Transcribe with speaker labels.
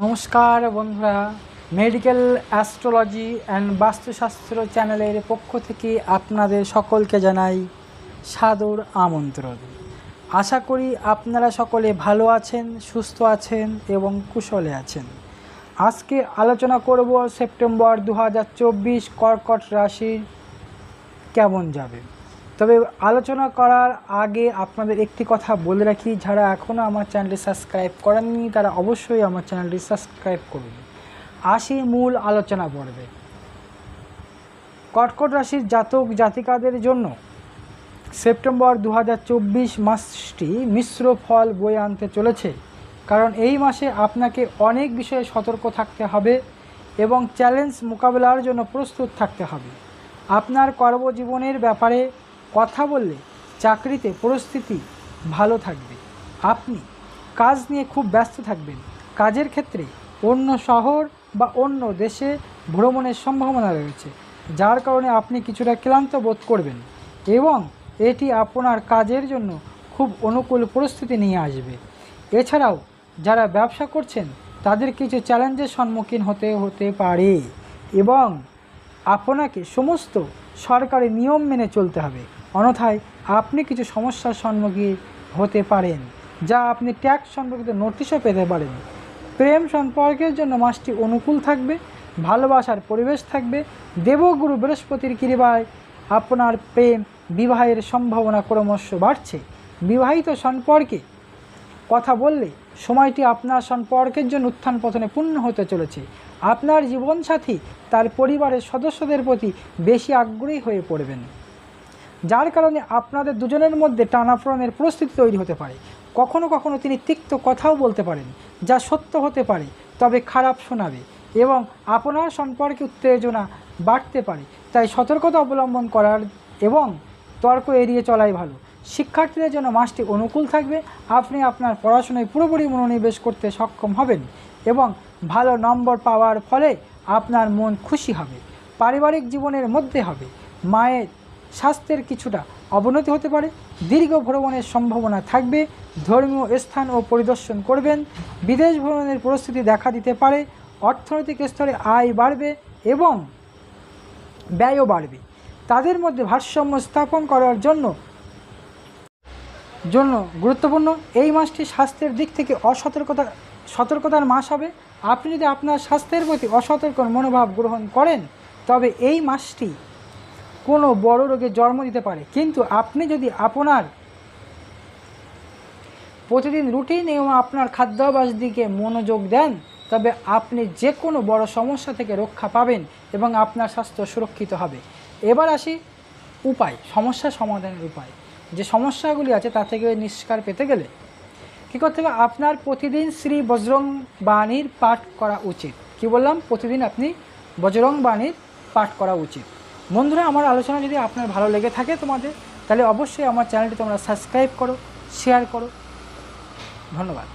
Speaker 1: নমস্কার বন্ধুরা, medical astrology and বাস্তুশাস্ত্র চ্যানেলের পক্ষ থেকে আপনাদের সকলকে জানাই সাদর আমন্ত্রণ। আশা করি আপনারা সকলে ভালো আছেন, সুস্থ আছেন এবং কুশলে আছেন। আজকে আলোচনা করব সেপ্টেম্বর 2024 কর্কট রাশির কেমন যাবে। তবে আলোচনা করার আগে আপনাদের একটি কথা বলে রাখি, যারা এখনও আমার চ্যানেলটি সাবস্ক্রাইব করেননি তারা অবশ্যই আমার চ্যানেলটি সাবস্ক্রাইব করুন। আসি মূল আলোচনা পড়বে। কর্কট রাশির জাতক জাতিকাদের জন্য সেপ্টেম্বর 2024 মাসটি মিশ্র ফল বয়ে আনতে চলেছে, কারণ এই মাসে আপনাকে অনেক বিষয়ে সতর্ক থাকতে হবে এবং চ্যালেঞ্জ মোকাবেলার জন্য প্রস্তুত থাকতে হবে। আপনার কর্মজীবনের ব্যাপারে কথা বললে চাকরিতে পরিস্থিতি ভালো থাকবে। আপনি কাজ নিয়ে খুব ব্যস্ত থাকবেন। কাজের ক্ষেত্রে অন্য শহর বা অন্য দেশে ভ্রমণের সম্ভাবনা রয়েছে, যার কারণে আপনি কিছুটা ক্লান্ত বোধ করবেন এবং এটি আপনার কাজের জন্য খুব অনুকূল পরিস্থিতি নিয়ে আসবে। এছাড়াও যারা ব্যবসা করছেন তাদের কিছু চ্যালেঞ্জের সম্মুখীন হতে পারে এবং আপনাকে সমস্ত সরকারি নিয়ম মেনে চলতে হবে, অন্যথায় আপনি কিছু সমস্যার সম্মুখীন হতে পারেন, যা আপনি ট্যাক্স সম্পর্কিত নোটিশও পেতে পারেন। প্রেম সম্পর্কের জন্য মাসটি অনুকূল থাকবে, ভালোবাসার পরিবেশ থাকবে। দেবগুরু বৃহস্পতির কৃপায় আপনার প্রেম বিবাহের সম্ভাবনা ক্রমশ বাড়ছে। বিবাহিত সম্পর্কে কথা বললে সময়টি আপনার সম্পর্কের জন্য উত্থান পতনে পূর্ণ হতে চলেছে। আপনার জীবনসাথী তার পরিবারের সদস্যদের প্রতি বেশি আগ্রহী হয়ে পড়বেন, যার কারণে আপনাদের দুজনের মধ্যে টানাপোড়েনের পরিস্থিতি তৈরি হতে পারে। কখনো কখনো তিনি তিক্ত কথাও বলতে পারেন, যা সত্য হতে পারে তবে খারাপ শোনাবে এবং আপনার সম্পর্কে উত্তেজনা বাড়তে পারে। তাই সতর্কতা অবলম্বন করার এবং তর্ক এড়িয়ে চলাই ভালো। শিক্ষার্থীদের জন্য মাসটি অনুকূল থাকবে। আপনি আপনার পড়াশোনায় পুরোপুরি মনোনিবেশ করতে সক্ষম হবেন এবং ভালো নম্বর পাওয়ার ফলে আপনার মন খুশি হবে। পারিবারিক জীবনের মধ্যে হবে মায়ের স্বাস্থ্যের কিছুটা অবনতি হতে পারে। দীর্ঘ ভ্রমণের সম্ভাবনা থাকবে। ধর্মীয় স্থান ও পরিদর্শন করবেন। বিদেশ ভ্রমণের পরিস্থিতি দেখা দিতে পারে। অর্থনৈতিক স্তরে আয় বাড়বে এবং ব্যয়ও বাড়বে। তাদের মধ্যে ভারসাম্য স্থাপন করার জন্য গুরুত্বপূর্ণ এই মাসটি স্বাস্থ্যের দিক থেকে সতর্কতার মাস হবে। আপনি যদি আপনার স্বাস্থ্যের প্রতি অসতর্ক মনোভাব গ্রহণ করেন তবে এই মাসটি কোনো বড় রোগের জন্ম দিতে পারে, কিন্তু আপনি যদি আপনার প্রতিদিন রুটিন এবং আপনার খাদ্যাভ্যাস দিকে মনোযোগ দেন তবে আপনি যে কোনো বড় সমস্যা থেকে রক্ষা পাবেন এবং আপনার স্বাস্থ্য সুরক্ষিত হবে। এবার আসি সমস্যা সমাধানের উপায়। যে সমস্যাগুলি আছে তা থেকে নিষ্কার পেতে গেলে কী করতে হবে? আপনার প্রতিদিন শ্রী বজরং বাণীর পাঠ করা উচিত। কি বললাম? প্রতিদিন আপনি বজরং বাণীর পাঠ করা উচিত। বন্ধুরা, আমার আলোচনা যদি আপনার ভালো লেগে থাকে তাহলে অবশ্যই আমার চ্যানেলটি তোমরা সাবস্ক্রাইব করো, শেয়ার করো। ধন্যবাদ।